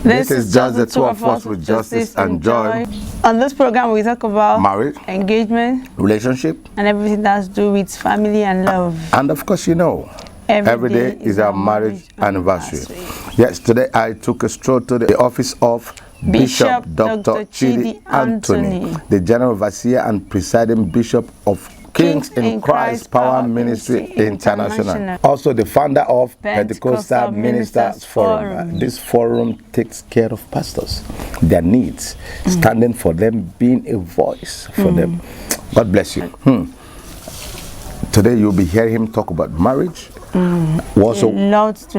This is just the two of us with justice and joy. On this program, we talk about marriage, engagement, relationship, and everything that's to do with family and love. And of course, you know, every day is our marriage anniversary. Yes, today I took a stroll to the office of Bishop Dr Chidi Anthony, the General Overseer and Presiding Bishop of Kings in Christ Power Ministry International. Also the founder of Pentecostal Ministers Forum. This forum takes care of pastors, their needs, standing for them, being a voice for them. God bless you. Today you'll be hearing him talk about marriage. We also, a lot to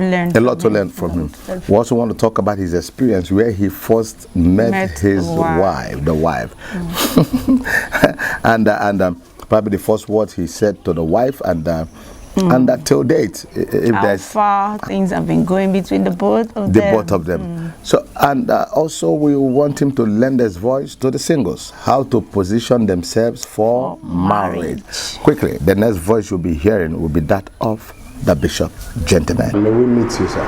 learn from him. We also want to talk about his experience where he first met his wife, the wife. and probably the first words he said to the wife, and till date, if how there's far things have been going between the both of them. So, and also we want him to lend his voice to the singles, how to position themselves for marriage. Quickly, the next voice you'll be hearing will be that of the bishop. Gentlemen, may we meet you, sir?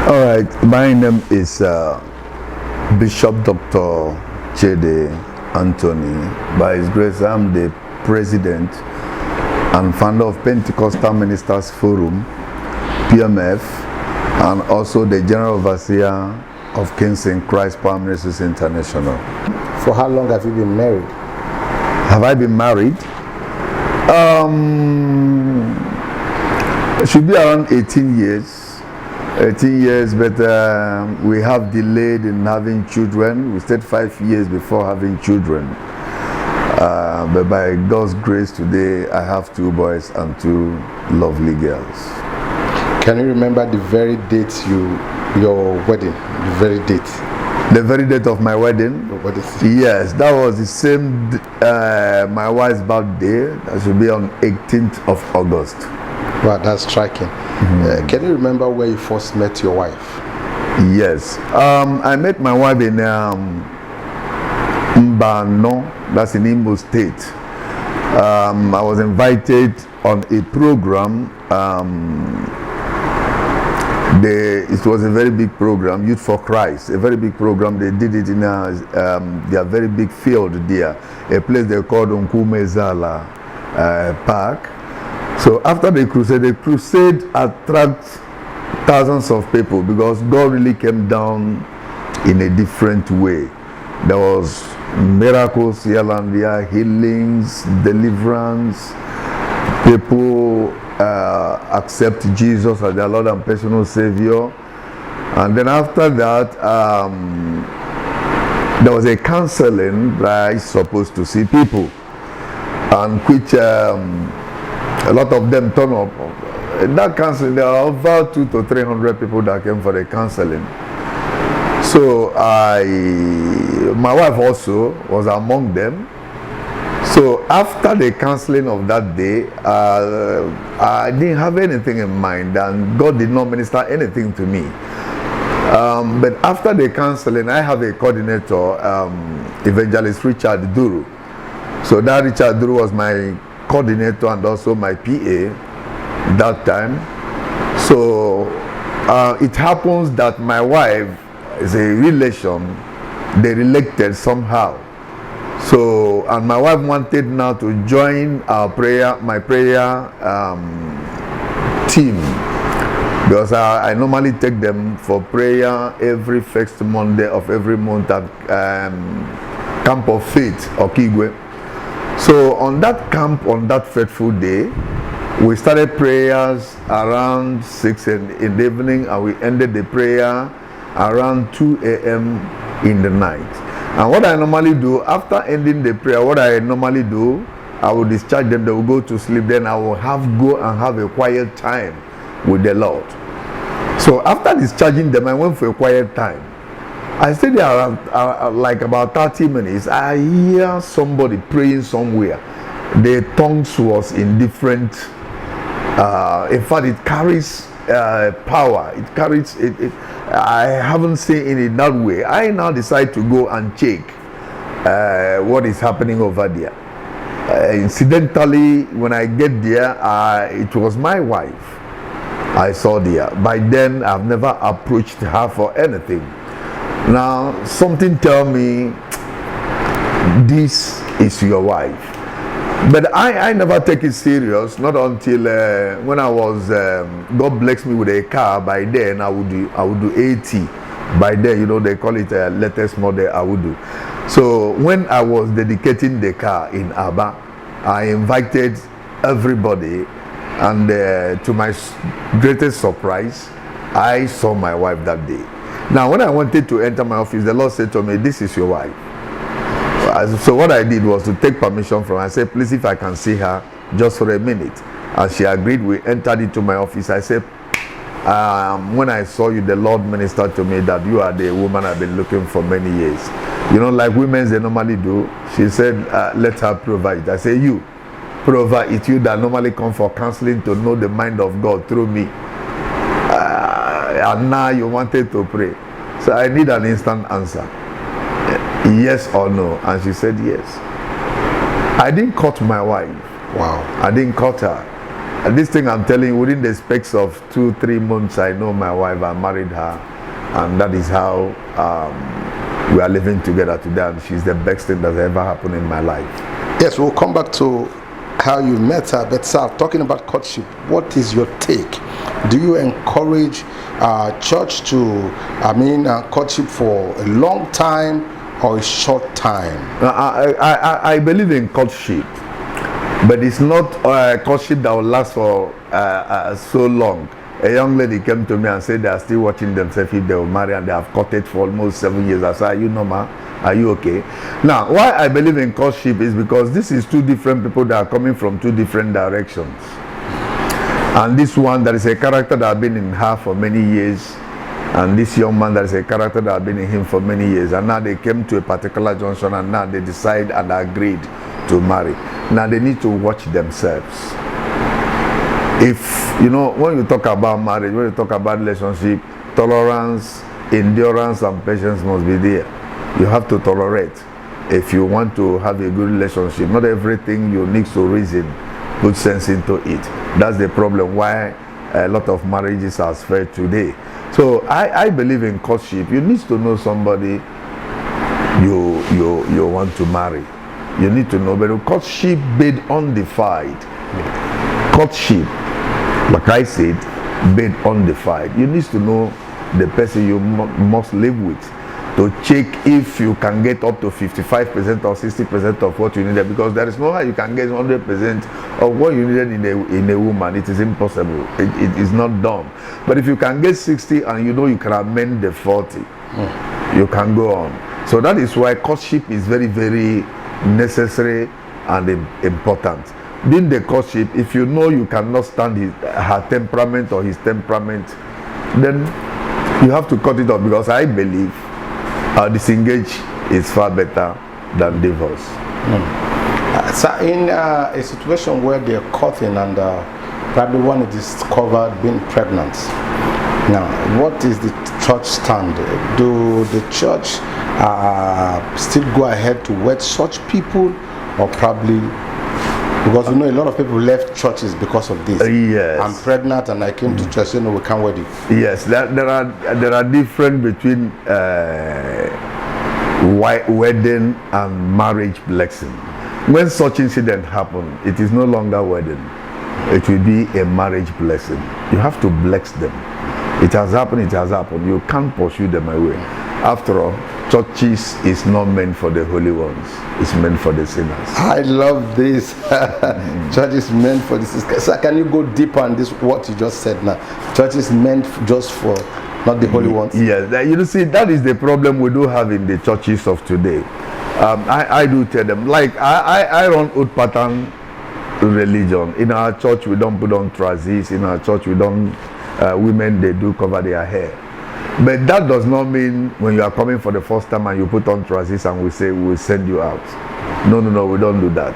All right, my name is Bishop Dr Chidi Anthony. By his grace, I'm the president and founder of Pentecostal Ministers Forum, PMF, and also the General Overseer of Kings in Christ Power Ministries International. For how long have you been married? Have I been married? It should be around 18 years. 18 years, but we have delayed in having children. We stayed 5 years before having children. But by God's grace today, I have 2 boys and 2 lovely girls. Can you remember the very date your wedding? The very date? The very date of my wedding? Yes, that was the same my wife's birthday. That should be on 18th of August. Wow, that's striking. Can you remember where you first met your wife? Yes, I met my wife in Mbano, that's in Imo State. I was invited on a program. It was a very big program, Youth for Christ, a very big program. They did it in their very big field there, a place they called Nkumezala Park. So after the crusade attracts thousands of people because God really came down in a different way. There was miracles here and there, healings, deliverance. People accept Jesus as their Lord and personal Savior. And then after that, there was a counseling that is supposed to see people, and which a lot of them turn up. In that counseling, there are over 200 to 300 people that came for the counseling. So my wife also was among them. So after the counseling of that day, I didn't have anything in mind, and God did not minister anything to me. But after the counseling, I have a coordinator, Evangelist Richard Duru. So that Richard Duru was my coordinator and also my PA that time. So it happens that my wife is a relation, they related somehow. So, and my wife wanted now to join our my prayer team, because I normally take them for prayer every first Monday of every month at Camp of Faith, Okigwe. So on that camp, on that fateful day, we started prayers around 6 in the evening, and we ended the prayer around 2 a.m. in the night. And what I normally do, after ending the prayer, I will discharge them, they will go to sleep, then I will go and have a quiet time with the Lord. So after discharging them, I went for a quiet time. I stayed there around like about 30 minutes. I hear somebody praying somewhere. The tongues was in different, in fact it carries power. It carries, I haven't seen it in that way. I now decide to go and check what is happening over there. Incidentally, when I get there, it was my wife I saw there. By then, I've never approached her for anything. Now, something tell me, this is your wife. But I never take it serious, not until when I was, God blessed me with a car. By then, I would do 80. By then, you know, they call it a latest model, I would do. So when I was dedicating the car in Aba, I invited everybody, and to my greatest surprise, I saw my wife that day. Now, when I wanted to enter my office, the Lord said to me, this is your wife. So what I did was to take permission from her. I said, please, if I can see her just for a minute. And she agreed. We entered into my office. I said, when I saw you, the Lord ministered to me that you are the woman I've been looking for many years. You know, like women, they normally do. She said, let her provide. I said, you provide it. You that normally come for counseling to know the mind of God through me. And now you wanted to pray. So I need an instant answer. Yes or no? And she said yes. I didn't cut my wife. Wow. I didn't cut her. And this thing I'm telling you, within the space of 2-3 months, I know my wife. I married her, and that is how we are living together today. And she's the best thing that's ever happened in my life. Yes, we'll come back to how you met her. But sir, talking about courtship, what is your take? Do you encourage church to, courtship for a long time or a short time? I believe in courtship, but it's not a courtship that will last for so long. A young lady came to me and said they are still watching themselves if they will marry, and they have courted for almost 7 years. I said, are you normal? Are you okay? Now, why I believe in courtship is because this is two different people that are coming from two different directions. And this one, there is a character that has been in her for many years, and this young man, there is a character that has been in him for many years, and now they came to a particular junction, and now they decide and agreed to marry. Now they need to watch themselves. If, you know, when you talk about marriage, when you talk about relationship, tolerance, endurance, and patience must be there. You have to tolerate if you want to have a good relationship. Not everything you need to reason, put sense into it. That's the problem why a lot of marriages are failed today. So I believe in courtship. You need to know somebody you want to marry. You need to know, but courtship bid undefined. Courtship, like I said, bid undefined. You need to know the person you must live with, to check if you can get up to 55% or 60% of what you needed, because there is no how you can get 100% of what you needed in a woman. It is impossible. It is not done. But if you can get 60 and you know you can amend the 40, you can go on. So that is why courtship is very, very necessary and important. In the courtship, if you know you cannot stand her temperament or his temperament, then you have to cut it off, because I believe disengage is far better than divorce. So in a situation where they're courting and probably one is discovered being pregnant, now what is the church stand? Do the church still go ahead to wed such people, or probably, because you know a lot of people left churches because of this? Yes. I'm pregnant and I came to church, we can't wed you. Yes, there are different between wedding and marriage blessing. When such incident happen, it is no longer wedding. It will be a marriage blessing. You have to bless them. It has happened, it has happened. You can't pursue them away. After all, churches is not meant for the holy ones. It's meant for the sinners. I love this. Church is meant for the sinners. So can you go deeper on this, what you just said now? Church is meant just for not the holy ones. Yes, you see, that is the problem we do have in the churches of today. I do tell them, like I run old pattern religion. In our church, we don't put on trousers. In our church, we don't, women, they do cover their hair. But that does not mean when you are coming for the first time and you put on trousers and we say we'll send you out. No, we don't do that.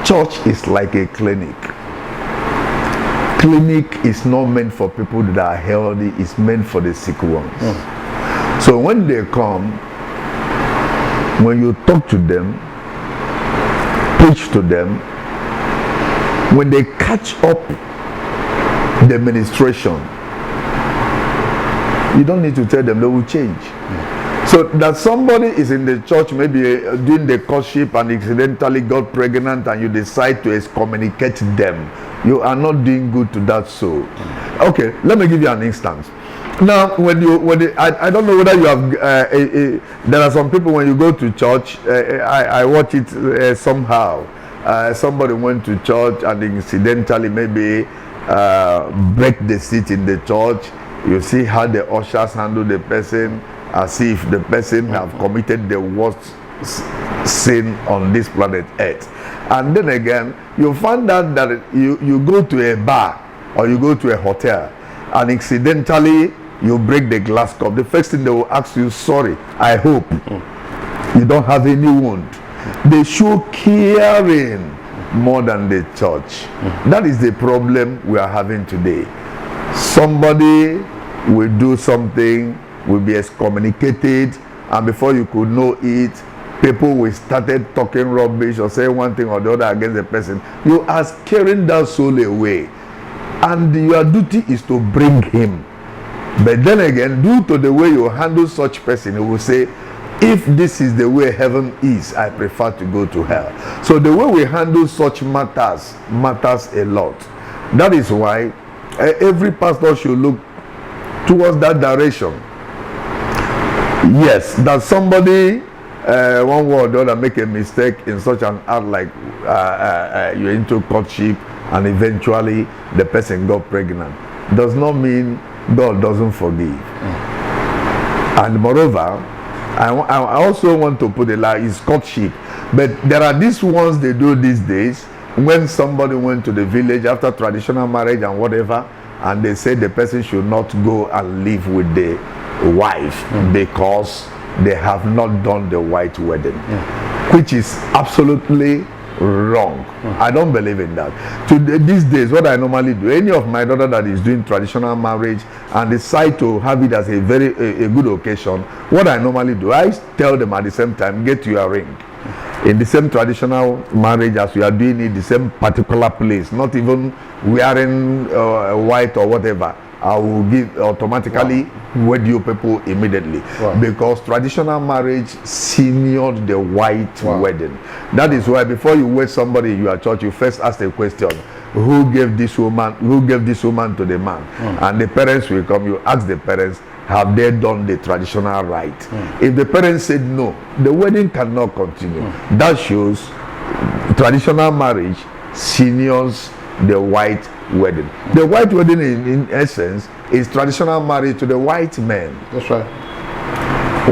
Church is like a clinic. Clinic is not meant for people that are healthy, it's meant for the sick ones. So when they come, when you talk to them, preach to them, when they catch up the ministration, you don't need to tell them, they will change. So that somebody is in the church, maybe doing the courtship and accidentally got pregnant and you decide to excommunicate them, you are not doing good to that soul. Okay, let me give you an instance. Now, I don't know whether you have, there are some people when you go to church, I watch it somehow. Somebody went to church and incidentally maybe break the seat in the church. You see how the ushers handle the person as if the person have committed the worst sin on this planet Earth. And then again, you find out that you go to a bar or you go to a hotel and incidentally you break the glass cup. The first thing they will ask you, sorry, I hope you don't have any wound. They show caring more than the church. That is the problem we are having today. Somebody will do something, will be excommunicated, and before you could know it, people will started talking rubbish or saying one thing or the other against the person. You are scaring that soul away, and your duty is to bring him. But then again, due to the way you handle such person, you will say, if this is the way heaven is, I prefer to go to hell. So the way we handle such matters a lot. That is why every pastor should look towards that direction. Yes, that somebody one way or the other make a mistake in such an act, like you're into courtship and eventually the person got pregnant, does not mean God doesn't forgive. And moreover, I also want to put a lie, is courtship. But there are these ones they do these days, when somebody went to the village after traditional marriage and whatever, and they say the person should not go and live with the wife because they have not done the white wedding, which is absolutely wrong. I don't believe in that. These days, what I normally do, any of my daughter that is doing traditional marriage and decide to have it as a very good occasion, what I normally do, I tell them at the same time, get your ring in the same traditional marriage as you are doing it, the same particular place, not even wearing white or whatever. I will give automatically wed you people immediately, because traditional marriage seniored the white wedding. That is why before you wed somebody in your church, you first ask the question, who gave this woman to the man? And the parents will come, you ask the parents, have they done the traditional rite? If the parents said no, the wedding cannot continue. That shows traditional marriage seniors the white wedding. The white wedding in essence is traditional marriage to the white men. That's right.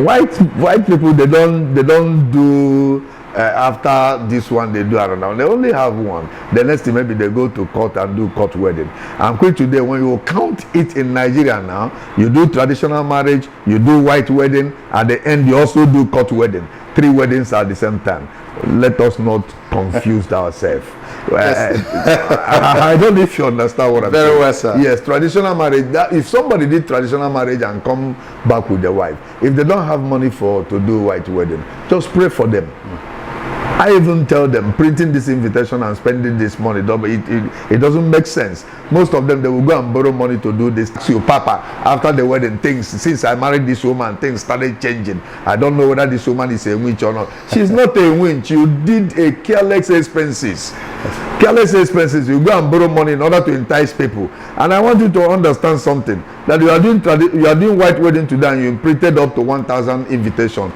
White people, they don't do after this one they do another. They only have one. The next thing maybe they go to court and do court wedding. And quick today, when you count it in Nigeria now, you do traditional marriage, you do white wedding, at the end you also do court wedding. 3 weddings at the same time. Let us not confuse ourselves. I don't know if you understand what I'm saying. Very well, sir. Yes, traditional marriage, if somebody did traditional marriage and come back with the wife, if they don't have money to do white wedding, just pray for them. I even tell them, printing this invitation and spending this money, it doesn't make sense. Most of them, they will go and borrow money to do this. So, Papa, after the wedding, since I married this woman, things started changing. I don't know whether this woman is a witch or not. She's not a witch. You did a careless expenses. Careless expenses. You go and borrow money in order to entice people. And I want you to understand something, that you are doing white wedding today and you printed up to 1,000 invitations.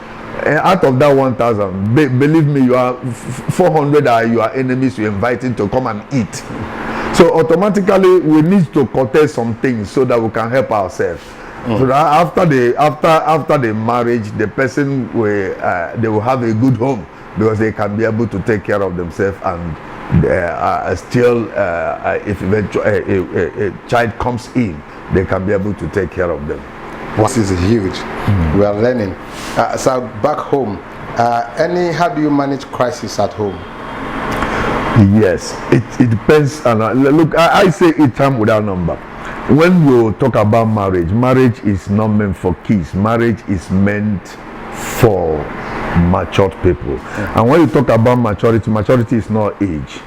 Out of that 1,000, believe me, you are 400 are your enemies you're inviting to come and eat. So automatically we need to curtail some things so that we can help ourselves. So that after the marriage, the person they will have a good home, because they can be able to take care of themselves, and still if eventually a child comes in, they can be able to take care of them. This is huge. We are learning. So back home, how do you manage crisis at home? Yes, it depends. Look, I say it time without number. When you talk about marriage is not meant for kids. Marriage is meant for matured people. And when you talk about maturity is not age.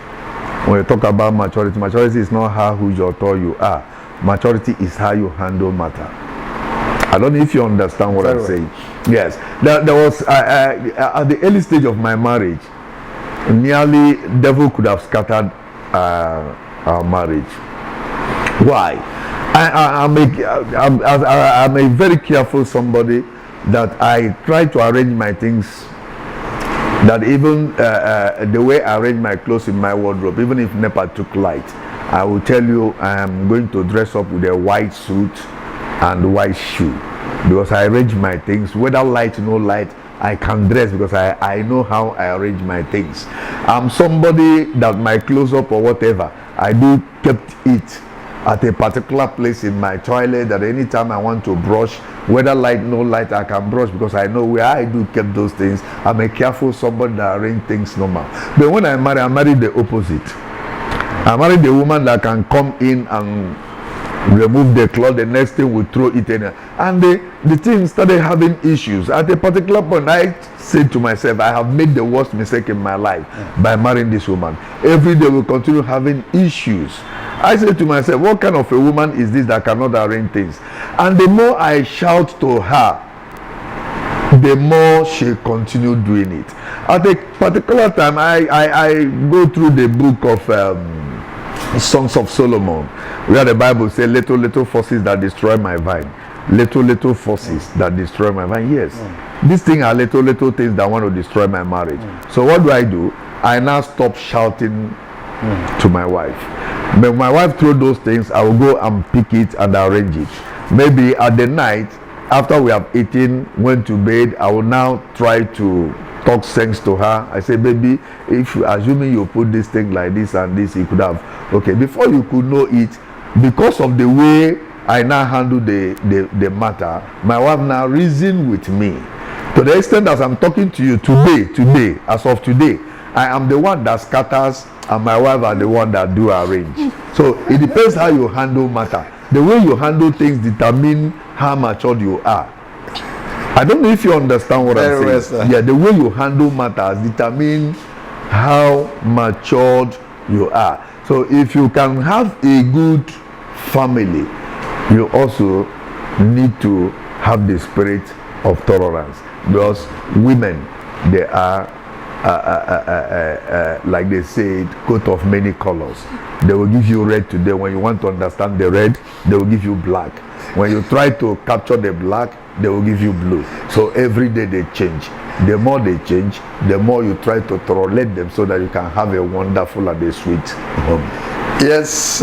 When you talk about maturity is not how huge or tall you are. Maturity is how you handle matter. I don't know if you understand what I'm saying. Yes. There was at the early stage of my marriage, nearly devil could have scattered our marriage. Why? I'm a very careful somebody, that I try to arrange my things, that even the way I arrange my clothes in my wardrobe, even if NEPA took light, I will tell you I am going to dress up with a white suit and white shoe, because I arrange my things, whether light or no light, I can dress, because I know how I arrange my things. I'm somebody that my clothes up or whatever, I do kept it at a particular place in my toilet, that anytime I want to brush, whether light no light, I can brush, because I know where I do keep those things. I'm a careful somebody that arrange things normal. But when I married the opposite. I married a woman that can come in and remove the cloth, the next thing we throw it in, and the thing started having issues. At a particular point, I said to myself, I have made the worst mistake in my life by marrying this woman. Every day we continue having issues. I said to myself, what kind of a woman is this that cannot arrange things? And the more I shout to her, the more she continued doing it. At a particular time, I go through the book of Songs of Solomon, where the Bible says, little forces that destroy my vine. Little forces that destroy my vine. Yes, these things are little things that want to destroy my marriage. So what do? I now stop shouting to my wife. When my wife throws those things, I will go and pick it and arrange it. Maybe at the night, after we have eaten, went to bed, I will now try to talk sense to her. I say, baby, if assuming you put this thing like this and this, you could have, okay, before you could know it, because of the way I now handle the matter, my wife now reason with me, to the extent as I'm talking to you today, as of today, I am the one that scatters and my wife are the one that do arrange. So it depends how you handle matter. The way you handle things determine how matured you are. I don't know if you understand what I'm saying. Yeah, the way you handle matters determine how matured you are. So if you can have a good family, you also need to have the spirit of tolerance, because women, they are like they said, coat of many colors. They will give you red today. When you want to understand the red, they will give you black. When you try to capture the black, they will give you blue. So every day they change. The more they change, the more you try to tolerate them, so that you can have a wonderful and a sweet home. Yes,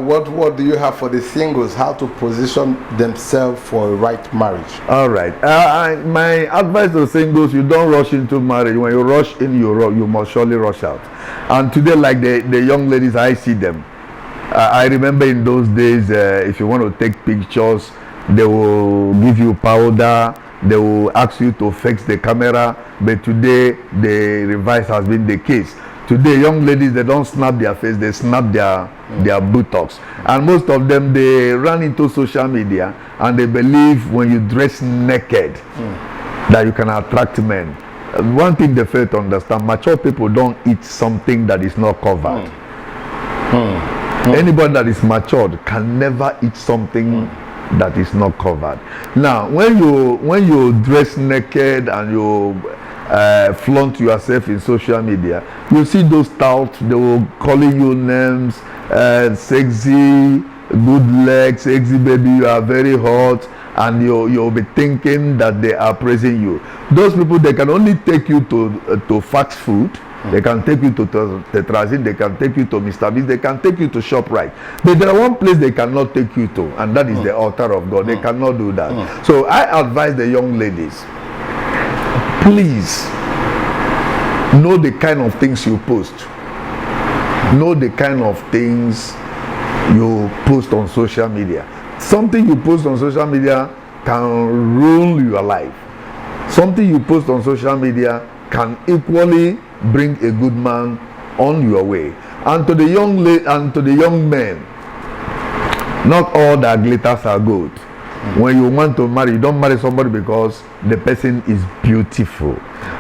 what do you have for the singles? How to position themselves for a right marriage? All right. My advice to singles: you don't rush into marriage. When you rush in, you must surely rush out. And today, like the young ladies, I see them. I remember in those days, if you want to take pictures, they will give you powder. They will ask you to fix the camera. But today, the reverse has been the case. Today, young ladies, they don't snap their face, they snap their buttocks. And most of them, they run into social media and they believe when you dress naked that you can attract men. One thing they fail to understand, mature people don't eat something that is not covered. Anybody that is matured can never eat something that is not covered. Now, when you dress naked and you flaunt yourself in social media, you see those touts, they will calling you names, sexy, good legs, sexy baby, you are very hot, and you'll be thinking that they are praising you. Those people, they can only take you to fast food. They can take you to Tetrazine, they can take you to Mr. Beast, they can take you to ShopRite. But there are one place they cannot take you to, and that is the altar of God. They cannot do that. So I advise the young ladies, please know the kind of things you post. Know the kind of things you post on social media. Something you post on social media can rule your life. Something you post on social media can equally bring a good man on your way. And to the young men, not all that glitters are gold. When you want to marry, you don't marry somebody because the person is beautiful.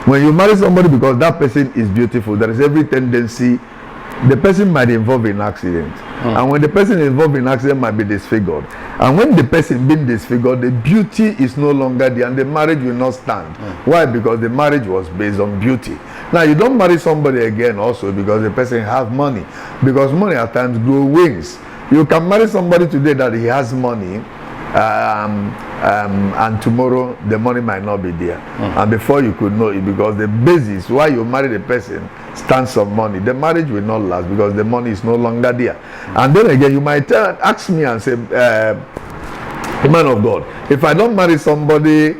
When you marry somebody because that person is beautiful, there is every tendency the person might involve in accident. And when the person involved in accident might be disfigured. And when the person being disfigured, the beauty is no longer there and the marriage will not stand. Why? Because the marriage was based on beauty. Now you don't marry somebody again also because the person has money. Because money at times grows wings. You can marry somebody today that he has money, and tomorrow the money might not be there. And before you could know it, because the basis why you marry the person stands on money, the marriage will not last because the money is no longer there. And then again, you might ask me and say, man of God, if I don't marry somebody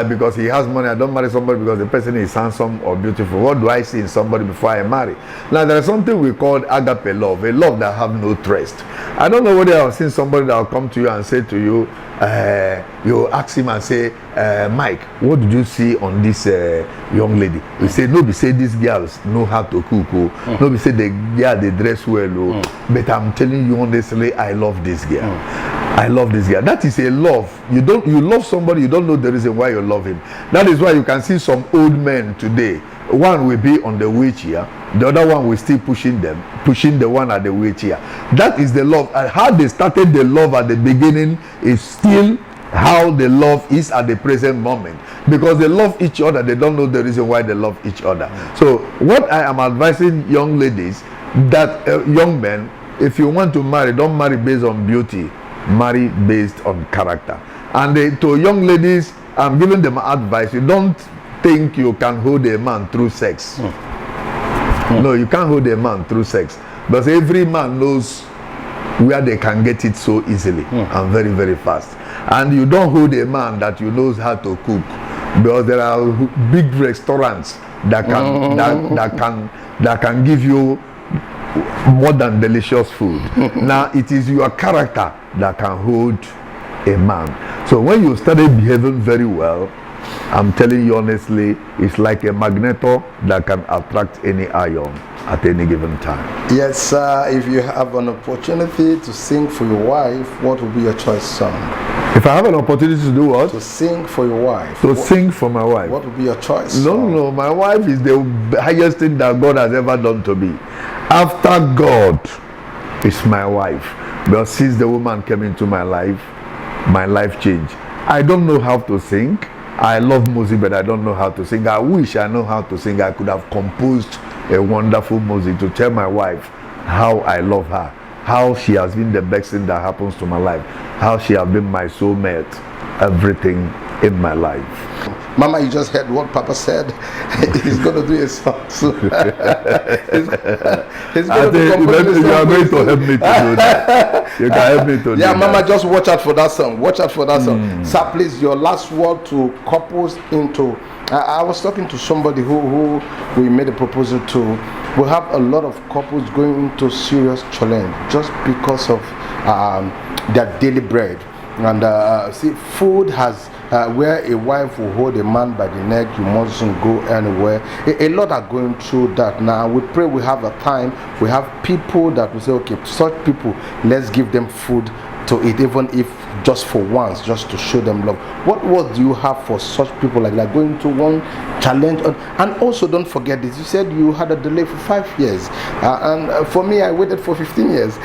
because he has money, I don't marry somebody because the person is handsome or beautiful, what do I see in somebody before I marry? Now there is something we call agape love, a love that have no thirst. I don't know whether I've seen somebody that will come to you and say to you, you ask him and say, Mike, what did you see on this young lady? You say, no, be say these girls know how to cook. No, be say the girl they dress well. But I'm telling you honestly, I love this girl. I love this girl. That is a love. You love somebody, you don't know the reason why you love him. That is why you can see some old men today. One will be on the wheelchair, the other one will still pushing the one at the wheelchair. That is the love. And how they started the love at the beginning is still how the love is at the present moment. Because they love each other, they don't know the reason why they love each other. So what I am advising young ladies, that young men, if you want to marry, don't marry based on beauty, marry based on character. And to young ladies, I'm giving them advice. You don't think you can hold a man through sex. No, you can't hold a man through sex. But every man knows where they can get it so easily and very, very fast. And you don't hold a man that you knows how to cook, because there are big restaurants that can give you more than delicious food. Now it is your character that can hold a man. So when you started behaving very well, I'm telling you honestly, it's like a magneto that can attract any iron at any given time. Yes, if you have an opportunity to sing for your wife, what would be your choice song? If I have an opportunity to do what? To sing for your wife. Sing for my wife. What would be your choice song? No, my wife is the highest thing that God has ever done to me. After God is my wife. But since the woman came into my life changed. I don't know how to sing. I love music, but I don't know how to sing. I wish I know how to sing. I could have composed a wonderful music to tell my wife how I love her, how she has been the best thing that happens to my life, how she has been my soulmate, everything in my life. Mama, you just heard what Papa said. He's going to do a song soon. he's going to compose you are going to help me to do that. You can help me to do that. Yeah, Mama, just watch out for that song. Watch out for that song. Sir, please, your last word to couples into... I was talking to somebody who we made a proposal to. We have a lot of couples going into serious challenge just because of their daily bread. And see, food has... where a wife will hold a man by the neck, you mustn't go anywhere. A lot are going through that now. We pray we have a time, we have people that will say, okay, such people, let's give them food to eat, even if just for once, just to show them love. What do you have for such people like going to one challenge? And also don't forget this, you said you had a delay for 5 years, and for me I waited for 15 years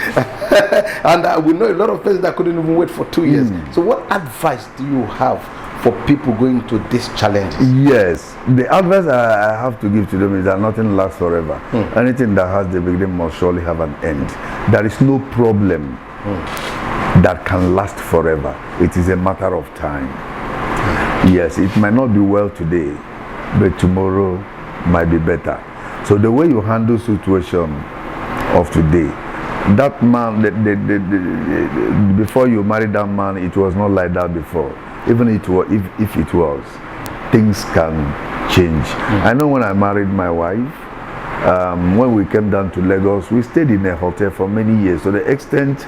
and we know a lot of persons that couldn't even wait for 2 years. So what advice do you have for people going to this challenge? Yes, the advice I have to give to them is that nothing lasts forever. Anything that has the beginning must surely have an end. There is no problem that can last forever. It is a matter of time. Yes, it might not be well today, but tomorrow might be better. So the way you handle situation of today, that man, before you married that man, it was not like that before. Even if it was, things can change. I know when I married my wife, when we came down to Lagos, we stayed in a hotel for many years. So the extent,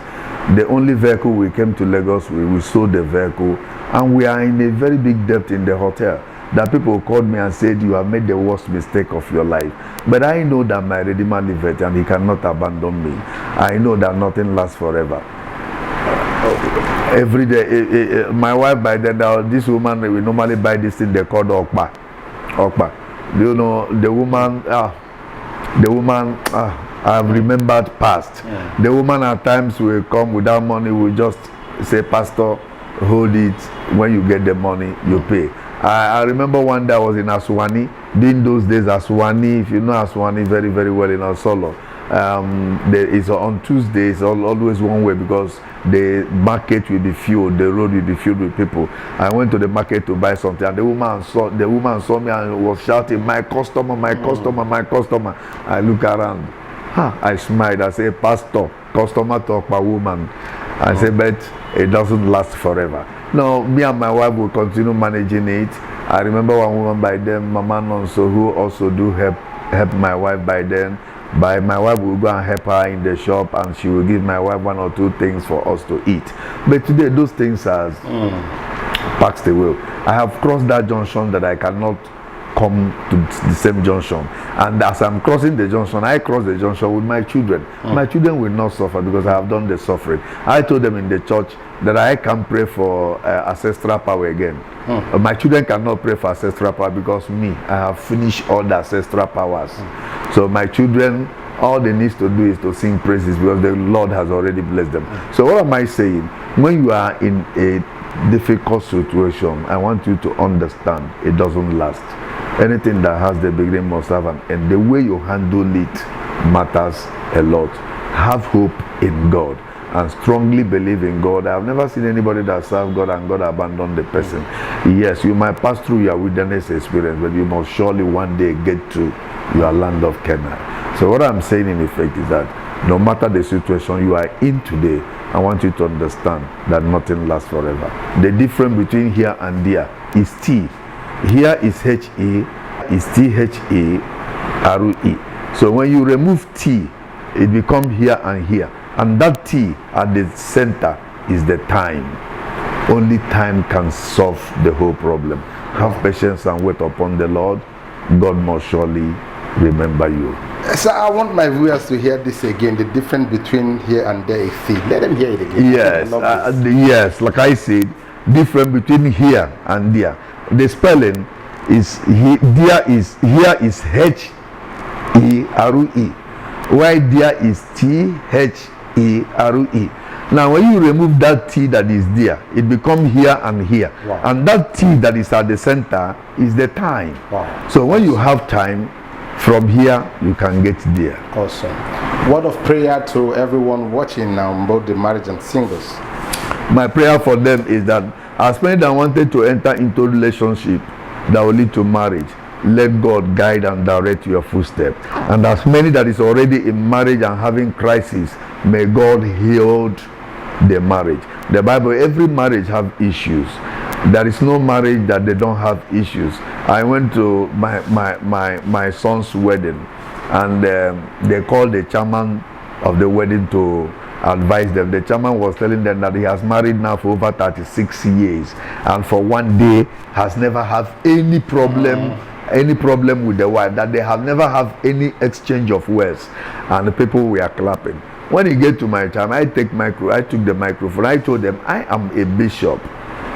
the only vehicle we came to Lagos, we sold the vehicle, and we are in a very big debt in the hotel. That people called me and said, you have made the worst mistake of your life. But I know that my Redeemer liveth and he cannot abandon me. I know that nothing lasts forever. Every day, my wife by then, this woman, we normally buy this thing they call Okpa. Do you know the woman? I've remembered past. The woman at times will come without money, will just say, Pastor, hold it. When you get the money, you pay. I remember one day I was in Aswani. In those days, Aswani, if you know Aswani very, very well in Osolo, it's on Tuesdays, always one way, because the market will be filled, the road will be filled with people. I went to the market to buy something, and the woman saw me and was shouting, my customer, my customer, my customer. I look around. I smiled. I said, Pastor, customer talk by woman. I said, but it doesn't last forever. No, me and my wife will continue managing it. I remember one woman by then, Mama Nonso, who also do help my wife by then. My wife will go and help her in the shop, and she will give my wife 1 or 2 things for us to eat. But today, those things have passed away. I have crossed that junction that I cannot come to the same junction, and as I'm crossing the junction, I cross the junction with my children. My children will not suffer because I have done the suffering. I told them in the church that I can pray for ancestral power again. My children cannot pray for ancestral power because me, I have finished all the ancestral powers. So my children, all they need to do is to sing praises because the Lord has already blessed them. So what am I saying? When you are in a difficult situation, I want you to understand it doesn't last. Anything that has the beginning must have an end. The way you handle it matters a lot. Have hope in God and strongly believe in God. I've never seen anybody that served God and God abandoned the person. Yes, you might pass through your wilderness experience, but you must surely one day get to your land of Canaan. So what I'm saying in effect is that no matter the situation you are in today, I want you to understand that nothing lasts forever. The difference between here and there is T. Here is H-E, is T-H-E-R-E. So when you remove T, it becomes here and here. And that T at the center is the time. Only time can solve the whole problem. Have patience and wait upon the Lord. God must surely remember you. So I want my viewers to hear this again. The difference between here and there is T. Let them hear it again. Yes, yes. Like I said, difference between here and there. The spelling is here is H-E-R-E, while there is T-H-E-R-E. Now when you remove that T that is there, it becomes here and here. Wow. And that T that is at the center is the time. Wow. So when you have time, from here you can get there. Awesome. Word of prayer to everyone watching now, both the marriage and singles. My prayer for them is that as many that wanted to enter into relationship that will lead to marriage, let God guide and direct your footsteps. And as many that is already in marriage and having crisis, may God heal the marriage. The Bible, every marriage have issues. There is no marriage that they don't have issues. I went to my son's wedding, and they called the chairman of the wedding to advise them. The chairman was telling them that he has married now for over 36 years, and for one day has never had any problem with the wife, that they have never had any exchange of words, and the people were clapping. When he get to my time, I took the microphone. I told them, I am a bishop,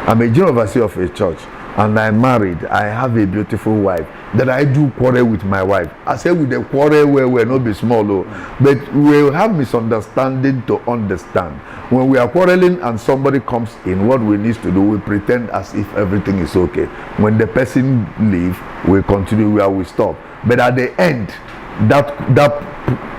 I'm a general overseer of a church, and I'm married. I have a beautiful wife. That I do quarrel with my wife. I say with the quarrel where we're not be small, but we'll have misunderstanding to understand. When we are quarreling and somebody comes in, what we need to do, we pretend as if everything is okay. When the person leave, we continue where we stop. But at the end, that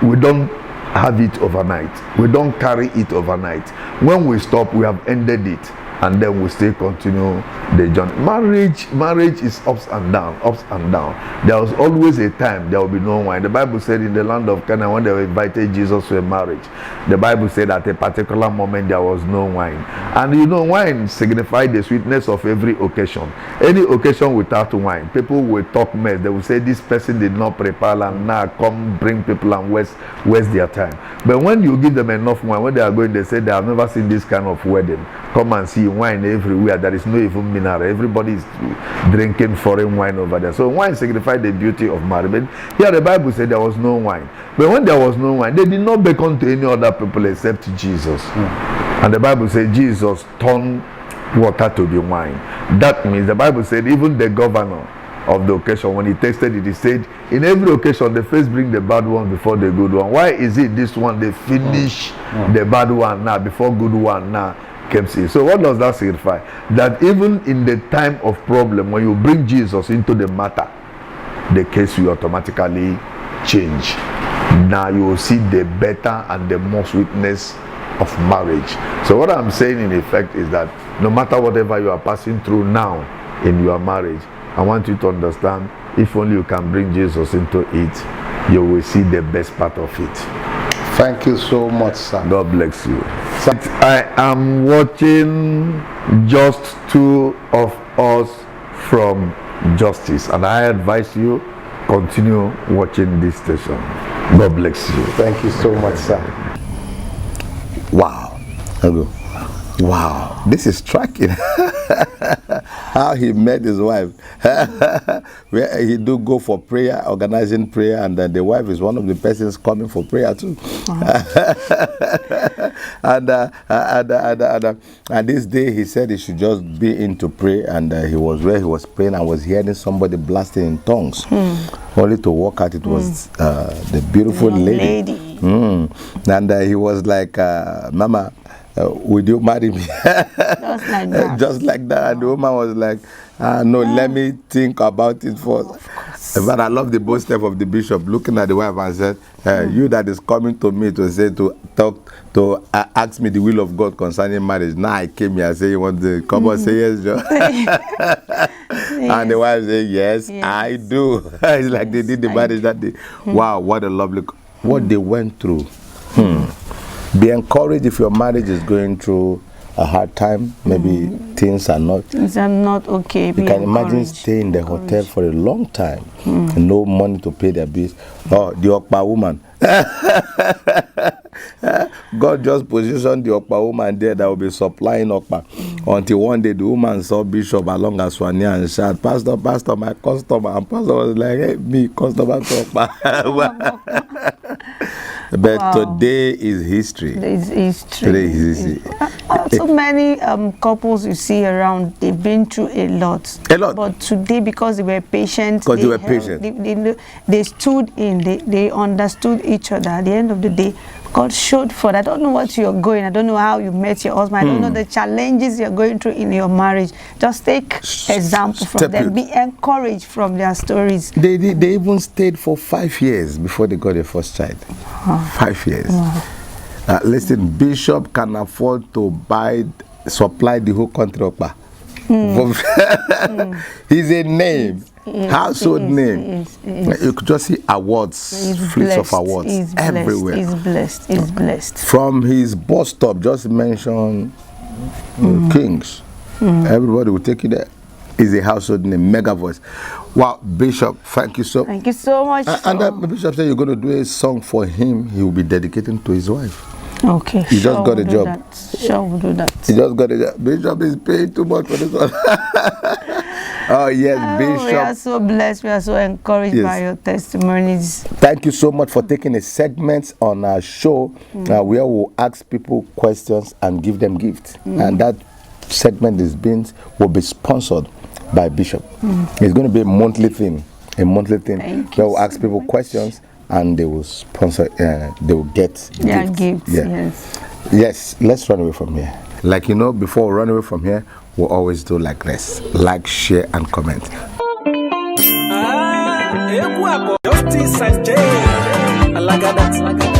we don't have it overnight. We don't carry it overnight. When we stop, we have ended it. And then we still continue the journey. Marriage is ups and down, ups and down. There was always a time there will be no wine. The Bible said in the land of Canaan, when they invited Jesus to a marriage, the Bible said at a particular moment there was no wine. And you know, wine signifies the sweetness of every occasion. Any occasion without wine, people will talk mess. They will say this person did not prepare and now come bring people and waste their time. But when you give them enough wine, when they are going, they say they have never seen this kind of wedding. Come and see wine everywhere. There is no even mineral. Everybody is drinking foreign wine over there. So wine signifies the beauty of marriage. But here the Bible said there was no wine. But when there was no wine, they did not beckon to any other people except Jesus. And the Bible said Jesus turned water to be wine. That means the Bible said even the governor of the occasion. When he tasted it, he said, in every occasion, they first bring the bad one before the good one. Why is it this one, they finish the bad one now, before good one now comes in? So what does that signify? That even in the time of problem, when you bring Jesus into the matter, the case will automatically change. Now you will see the better and the more sweetness of marriage. So what I'm saying in effect is that no matter whatever you are passing through now in your marriage, I want you to understand, if only you can bring Jesus into it, you will see the best part of it. Thank you so much, sir. God bless you. So I am watching just two of us from Justice, and I advise you, continue watching this station. God bless you. Thank you so much, sir. Wow. Wow, this is striking. How he met his wife. Where he do go for prayer, organizing prayer, and then the wife is one of the persons coming for prayer too. And this day he said he should just be in to pray, and he was where he was praying and was hearing somebody blasting in tongues. Only to walk out, it was the beautiful lady. And he was like, Mama, would you marry me? Just like that. Just like that. And the woman was like, no, let me think about it first. But I love the bold step of the bishop looking at the wife and said, you that is coming to me to say, to ask me the will of God concerning marriage. Now I came here and say, you want to come and say yes, John? And the wife said, yes, I do. It's like they did the marriage that day. Wow, what a lovely, what they went through. Be encouraged if your marriage is going through a hard time. Maybe things are not okay. You can imagine staying in the hotel for a long time and no money to pay their bills. Oh, the Okpa woman. God just positioned the Okpa woman there that will be supplying Okpa. Until one day the woman saw Bishop along as Swania and said, Pastor, my customer. And Pastor was like, hey, me, customer to Okpa. But today is history. It's history. Today is history. So many couples you see around, they've been through a lot. A lot. But today, because they were patient, they stood in, they understood each other. At the end of the day, God showed forth. I don't know what you're going. I don't know how you met your husband. I don't know the challenges you're going through in your marriage. Just take example from them. Be encouraged from their stories. They even stayed for 5 years before they got their first child. 5 years. Listen, Bishop can afford to supply the whole country up. He's a name. Household name. You could just see awards, fleets of awards everywhere. He's blessed. From his bus stop, just mention Kings. Everybody will take you there. He's a household name, mega voice. Wow, Bishop, thank you so much. And the Bishop said you're going to do a song for him. He will be dedicating to his wife. Okay. He just got a job. Sure, we'll do that. He just got a job. Bishop is paying too much for this one. Oh, yes, Bishop. We are so blessed. We are so encouraged by your testimonies. Thank you so much for taking a segment on our show where we'll ask people questions and give them gifts. And that segment will be sponsored by Bishop. It's going to be a monthly thing. Where we'll ask people questions and they will sponsor, they will get gifts. Yes, let's run away from here. Like, before we run away from here, we'll always do like this. Like, share, and comment. Justice and jail. I like that.